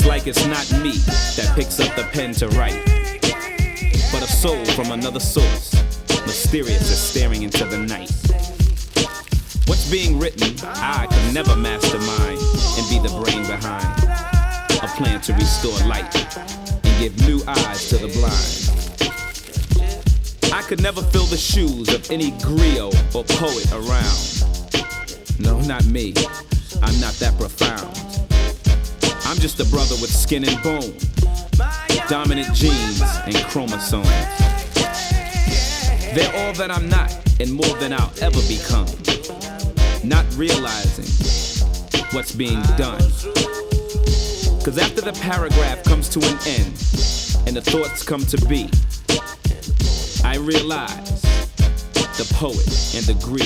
It's like it's not me that picks up the pen to write, but a soul from another source, mysterious as staring into the night. What's being written, I could never mastermind and be the brain behind a plan to restore light and give new eyes to the blind. I could never fill the shoes of any griot or poet around. No, not me. I'm not that profound. I'm just a brother with skin and bone, dominant genes and chromosomes. They're all that I'm not and more than I'll ever become. Not realizing what's being done. 'Cause after the paragraph comes to an end and the thoughts come to be, I realize the poet and the griot